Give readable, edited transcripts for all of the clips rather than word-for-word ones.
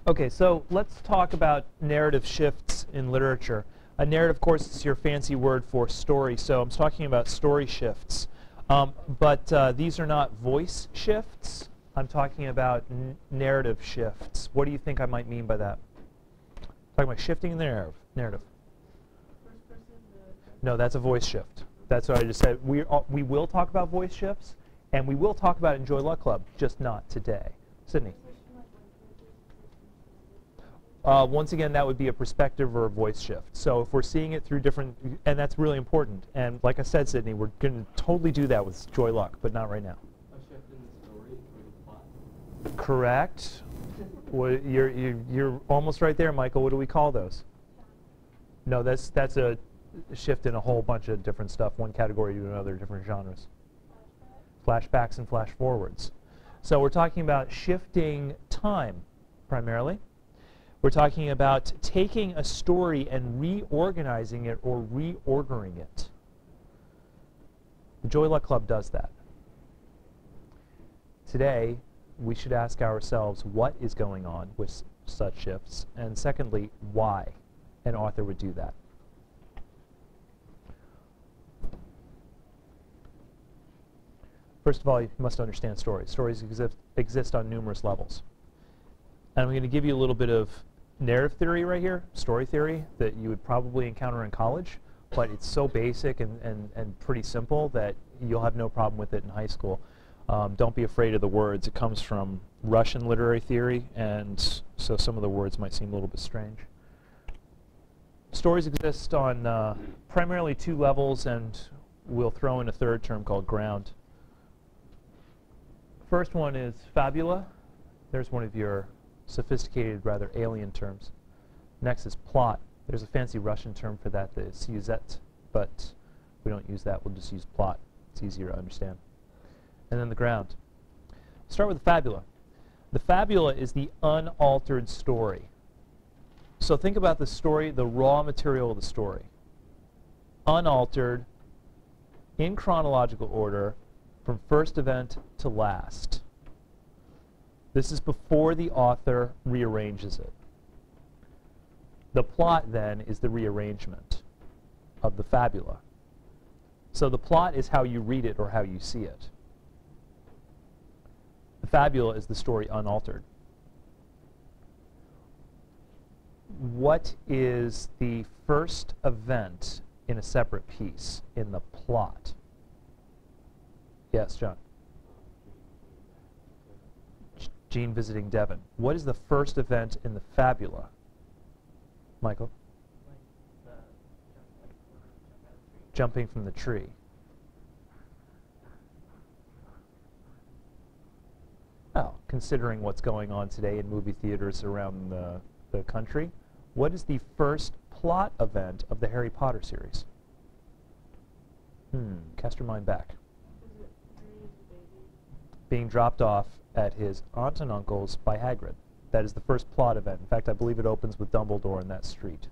Okay, so let's talk about narrative shifts in literature. A narrative, of course, is your fancy word for story, so I'm talking about story shifts. But these are not voice shifts. I'm talking about narrative shifts. What do you think I might mean by that? Talking about shifting in the narrative. No, that's a voice shift. That's what I just said. We will talk about voice shifts, and we will talk about Enjoy Luck Club, just not today. Sydney. Once again, that would be a perspective or a voice shift. So if we're seeing it through different, and that's really important. And like I said, Sydney, we're going to totally do that with Joy Luck, but not right now. A shift in the story or the plot? Correct. You're almost right there, Michael. What do we call those? No, that's a shift in a whole bunch of different stuff, one category to another, different genres. Flashbacks and flash forwards. So we're talking about shifting time, primarily. We're talking about taking a story and reorganizing it or reordering it. The Joy Luck Club does that. Today, we should ask ourselves what is going on with such shifts, and secondly, why an author would do that. First of all, you must understand stories. Stories exist on numerous levels. And I'm going to give you a little bit of narrative theory right here, story theory, that you would probably encounter in college, but it's so basic and pretty simple that you'll have no problem with it in high school. Don't be afraid of the words. It comes from Russian literary theory, and so some of the words might seem a little bit strange. Stories exist on primarily two levels, and we'll throw in a third term called ground. First one is fabula. There's one of your sophisticated, rather alien terms. Next is plot. There's a fancy Russian term for that that is suzet, but we don't use that. We'll just use plot. It's easier to understand. And then the ground. Start with the fabula. The fabula is the unaltered story. So think about the story, the raw material of the story. Unaltered, in chronological order, from first event to last. This is before the author rearranges it. The plot, then, is the rearrangement of the fabula. So the plot is how you read it or how you see it. The fabula is the story unaltered. What is the first event in a separate piece in the plot? Yes, John. Jean visiting Devon. What is the first event in the fabula? Michael? Jumping from the tree. Well, considering what's going on today in movie theaters around the country, what is the first plot event of the Harry Potter series? Cast your mind back. Being dropped off at his aunt and uncle's by Hagrid. That is the first plot event. In fact, I believe it opens with Dumbledore in that street.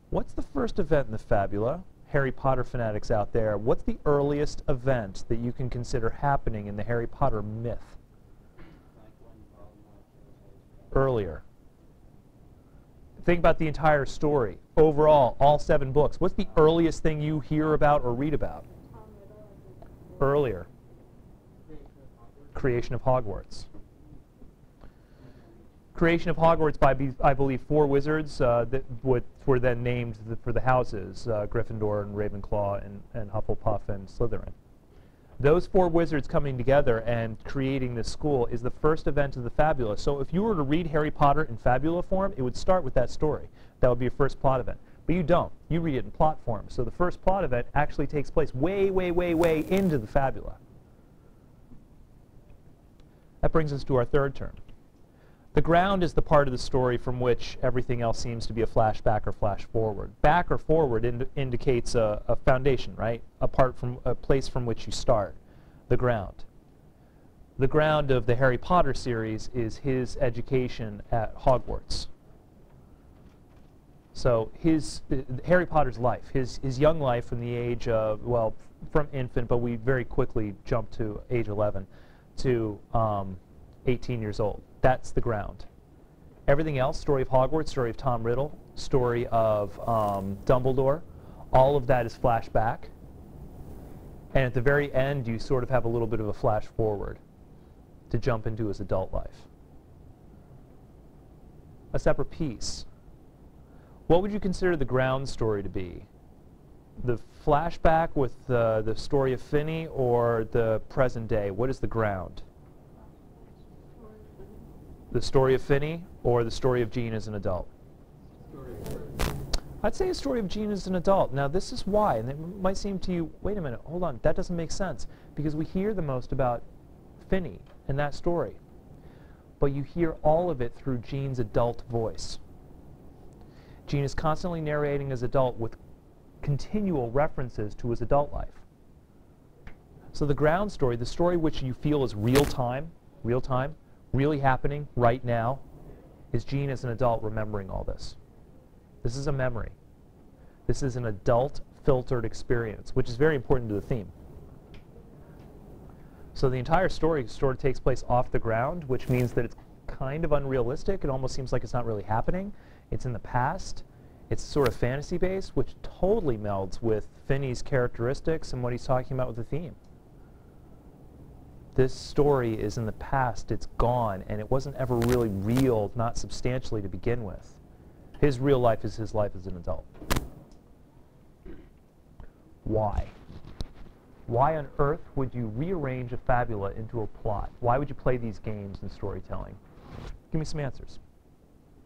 What's the first event in the fabula? Harry Potter fanatics out there, what's the earliest event that you can consider happening in the Harry Potter myth? Earlier. Think about the entire story. Overall, all 7 books. What's the earliest thing you hear about or read about? Earlier. Creation of Hogwarts. Creation of Hogwarts by, I believe, 4 wizards that were then named for the houses, Gryffindor and Ravenclaw and Hufflepuff and Slytherin. Those 4 wizards coming together and creating this school is the first event of the fabula. So if you were to read Harry Potter in fabula form, it would start with that story. That would be your first plot event. But you don't. You read it in plot form. So the first plot event actually takes place way, way, way, way into the fabula. That brings us to our third term. The ground is the part of the story from which everything else seems to be a flashback or flash forward. Back or forward indicates a foundation, right? Apart from a place from which you start, the ground. The ground of the Harry Potter series is his education at Hogwarts. So Harry Potter's life, his young life from the age of, well, from infant, but we very quickly jump to age 11, to 18 years old. That's the ground. Everything else, story of Hogwarts, story of Tom Riddle, story of Dumbledore, all of that is flashback. And at the very end, you sort of have a little bit of a flash forward to jump into his adult life. A separate piece. What would you consider the ground story to be? The flashback with the story of Finney or the present day? What is the ground? The story of Finney or the story of Jean as an adult? I'd say a story of Jean as an adult. Now this is why, and it might seem to you, wait a minute, hold on, that doesn't make sense. Because we hear the most about Finney in that story. But you hear all of it through Jean's adult voice. Jean is constantly narrating as adult with continual references to his adult life. So the ground story, the story which you feel is real time, really happening right now, is Jean as an adult remembering all this. This is a memory. This is an adult filtered experience, which is very important to the theme. So the entire story sort of takes place off the ground, which means that it's kind of unrealistic. It almost seems like it's not really happening. It's in the past. It's sort of fantasy-based, which totally melds with Finney's characteristics and what he's talking about with the theme. This story is in the past. It's gone, and it wasn't ever really real, not substantially to begin with. His real life is his life as an adult. Why? Why on earth would you rearrange a fabula into a plot? Why would you play these games in storytelling? Give me some answers.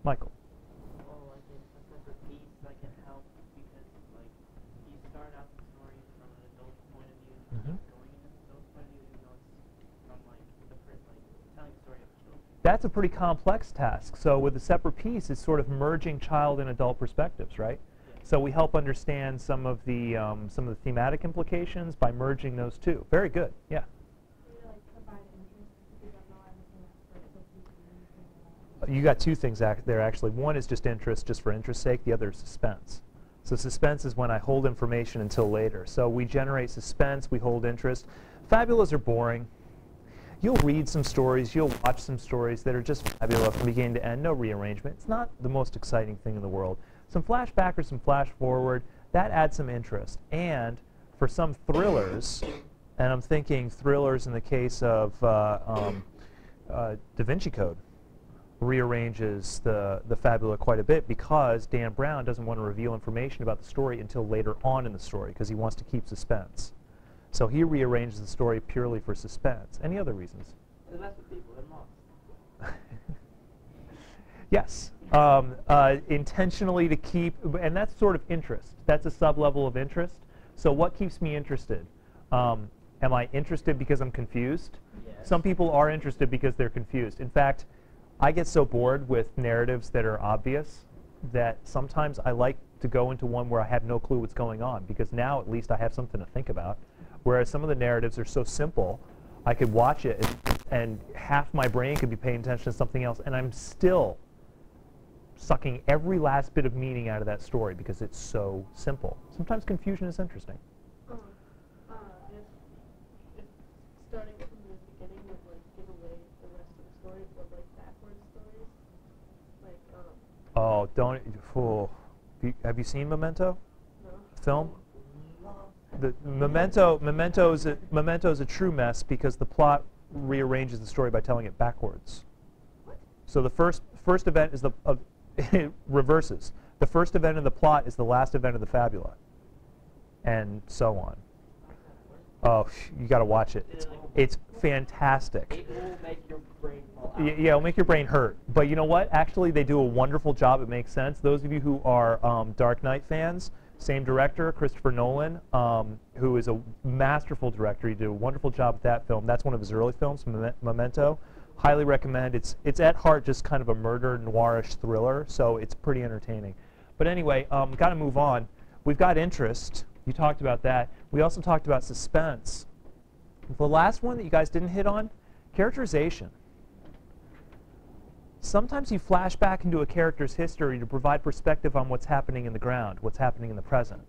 Michael. Well, like a separate piece that can help because, like, you start out the story from an adult point of view, going into the adult point of view, even though it's from like the first, like telling the story of children. That's a pretty complex task. So with a separate piece, it's sort of merging child and adult perspectives, right? So we help understand some of the thematic implications by merging those two. Very good. Yeah. You got two things there actually. One is just interest, just for interest's sake. The other is suspense. So suspense is when I hold information until later. So we generate suspense, we hold interest. Fabulas are boring. You'll read some stories, you'll watch some stories that are just fabula from beginning to end, no rearrangement. It's not the most exciting thing in the world. Some flashback or some flash forward, that adds some interest. And for some thrillers, and I'm thinking thrillers in the case of Da Vinci Code, rearranges the fabula quite a bit because Dan Brown doesn't want to reveal information about the story until later on in the story because he wants to keep suspense. So he rearranges the story purely for suspense. Any other reasons? The less of people and monks. Yes. Intentionally to keep, and that's sort of interest. That's a sub-level of interest. So what keeps me interested? Am I interested because I'm confused? Yes. Some people are interested because they're confused. In fact, I get so bored with narratives that are obvious that sometimes I like to go into one where I have no clue what's going on because now at least I have something to think about. Whereas some of the narratives are so simple, I could watch it and half my brain could be paying attention to something else and I'm still sucking every last bit of meaning out of that story because it's so simple. Sometimes confusion is interesting. If starting from the beginning would like give away the rest of the story, or like backwards stories, like Oh, don't fool! Have you seen Memento? no. Film? The Memento is a true mess because the plot rearranges the story by telling it backwards. So the first event is it reverses. The first event in the plot is the last event of the fabula, and so on. Oh, you got to watch it. It's fantastic. It will make your brain fall out. Yeah, it'll make your brain hurt. But you know what? Actually, they do a wonderful job. It makes sense. Those of you who are Dark Knight fans, same director, Christopher Nolan, who is a masterful director. He did a wonderful job with that film. That's one of his early films, Memento. Highly recommend. It's at heart just kind of a murder noirish thriller, so it's pretty entertaining. But anyway, got to move on. We've got interest. You talked about that. We also talked about suspense. The last one that you guys didn't hit on, characterization. Sometimes you flash back into a character's history to provide perspective on what's happening in the ground, what's happening in the present.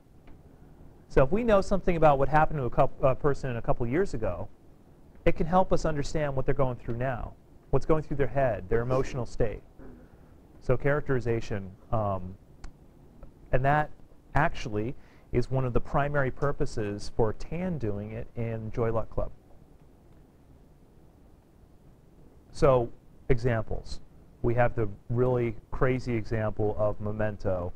So if we know something about what happened to a person a couple years ago, it can help us understand what they're going through now, what's going through their head, their emotional state. So characterization, and that actually is one of the primary purposes for Tan doing it in Joy Luck Club. So examples. We have the really crazy example of Memento.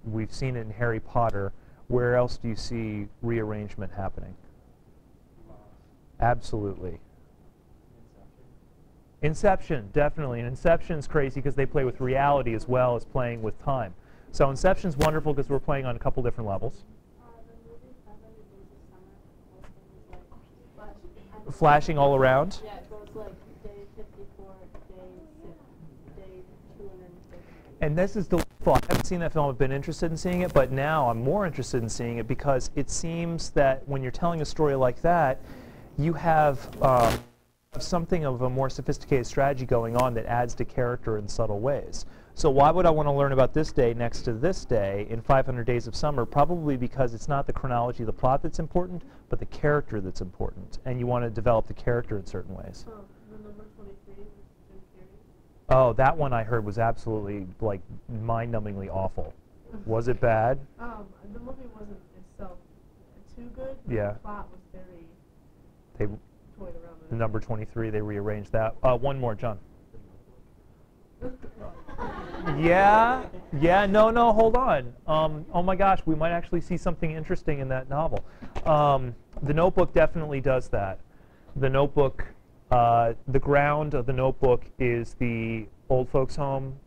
We've seen it in Harry Potter. Where else do you see rearrangement happening? Absolutely. Inception, definitely. And Inception's crazy because they play with reality as well as playing with time. So Inception's wonderful because we're playing on a couple different levels. The movie 500 Days of Summer, like Flashing all around. yeah, it goes like day 54, day 250. And this is delightful. I haven't seen that film. I've been interested in seeing it, but now I'm more interested in seeing it because it seems that when you're telling a story like that, you have something of a more sophisticated strategy going on that adds to character in subtle ways. So why would I want to learn about this day next to this day in 500 Days of Summer? Probably because it's not the chronology of the plot that's important, but the character that's important. And you want to develop the character in certain ways. Oh, the number 23 was Jim Carrey. Oh, that one I heard was absolutely, like, mind-numbingly awful. Was it bad? The movie wasn't itself too good. Yeah. The plot was very They, toyed around with. the number 23, they rearranged that. One more, John. Yeah, no, hold on. Oh my gosh, we might actually see something interesting in that novel. The Notebook definitely does that. The Notebook, the ground of The Notebook is the old folks' home.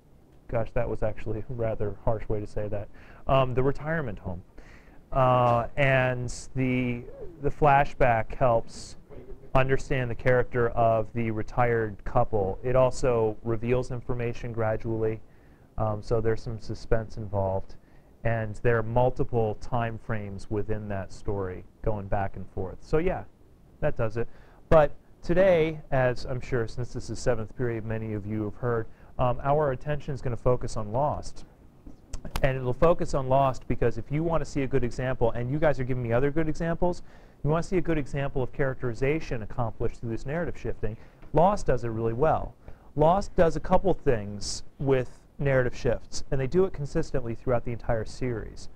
Gosh, that was actually a rather harsh way to say that. The retirement home. And the flashback helps understand the character of the retired couple. It also reveals information gradually, so there's some suspense involved. And there are multiple time frames within that story going back and forth. So yeah, that does it. But today, as I'm sure since this is 7th period, many of you have heard, our attention is going to focus on Lost. And it'll focus on Lost because if you want to see a good example, and you guys are giving me other good examples, you want to see a good example of characterization accomplished through this narrative shifting, Lost does it really well. Lost does a couple things with narrative shifts, and they do it consistently throughout the entire series.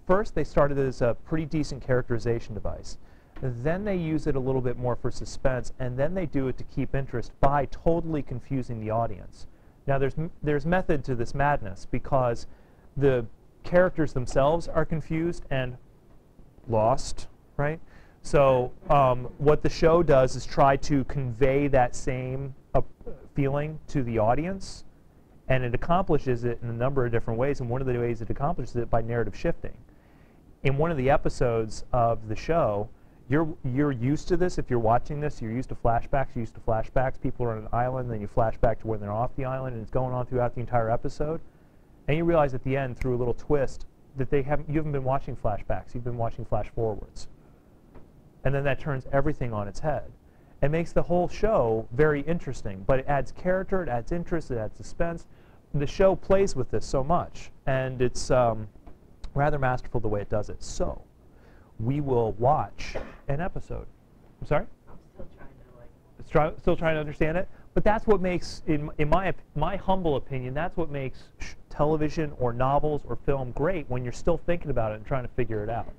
First, they started as a pretty decent characterization device. Then they use it a little bit more for suspense, and then they do it to keep interest by totally confusing the audience. Now, there's method to this madness because the characters themselves are confused and lost, right? So what the show does is try to convey that same feeling to the audience, and it accomplishes it in a number of different ways, and one of the ways it accomplishes it by narrative shifting. In one of the episodes of the show, you're used to this. If you're watching this, you're used to flashbacks. You're used to flashbacks. People are on an island, then you flash back to when they're off the island, and it's going on throughout the entire episode. And you realize at the end, through a little twist, that you haven't been watching flashbacks. You've been watching flashforwards. And then that turns everything on its head. It makes the whole show very interesting, but it adds character, it adds interest, it adds suspense. The show plays with this so much, and it's rather masterful the way it does it. So, we will watch an episode. I'm sorry? I'm still trying to Still trying to understand it? But that's what makes, in my humble opinion, that's what makes television or novels or film great when you're still thinking about it and trying to figure it out.